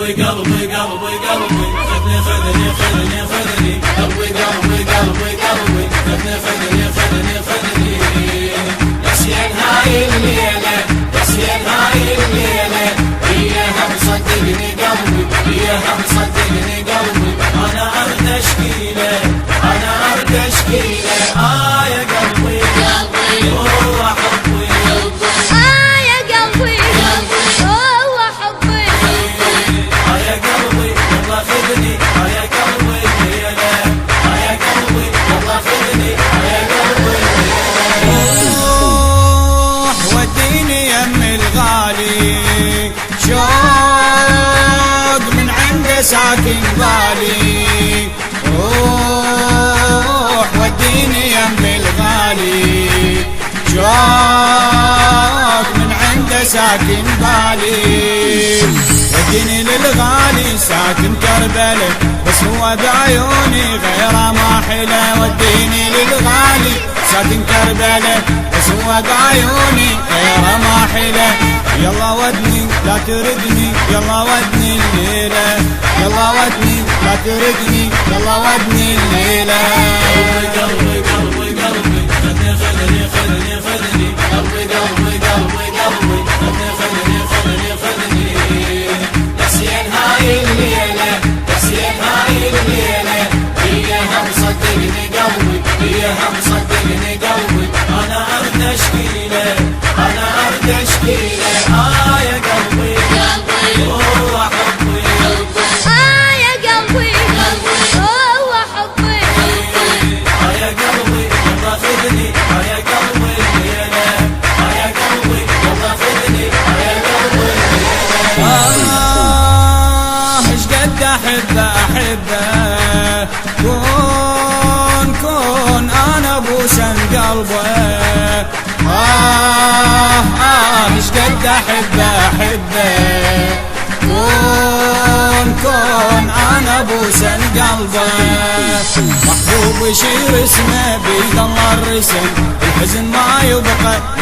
قلبي قلبي قلبي قلبي خذني خذني خذني خذني قلبي قلبي قلبي قلبي خذني خذني خذني خذني نسيان هاي الليلة نسيان هاي الليلة إياها مصدقني قلبي إياها مصدقني قلبي أنا أرد أشكيله أنا أرد أشكيله يا قلبي قلبي هو حبي يا قلبي هو حبي يا قلبي والله خذني يا قلبي ليلة يا قلبي والله خذني يا قلبي روح وديني يم الغالي شوق من عنده ساكن بالي روح وديني يم الغالي شوق من عنده ساكن بالي وديني للغالي ساكن كربلة بس هو بعيوني غيره ما حلا وديني للغالي ساكن كربلة بس هو بعيوني غيره ما حلا يلا ودني لا تردني يلا ودني الليلة يلا ودني لا تردني يلا ودني الليلة قلبي قلبي قلبي خذني خذني خذني خذني قلبي قلبي قلبي قلبي خذني خذني خذني خذني نسيان هاي الليلة نسيان هاي الليلة إياها مصدقني قلبي إياها مصدقني قلبي أنا أرد أشكيله أنا أرد أشكيله يا قلبي قلبي هو حبي يا قلبي هو حبي يا قلبي والله خذني يا قلبي ليلة يا قلبي والله خذني يا قلبي ايش قد احبه احبه كون انا بوسن قلبه ايش قد احبه احبه كون انا بوسن قلبه محبوب يشير اسمه بيد الله الرسم الحزن ما يبقى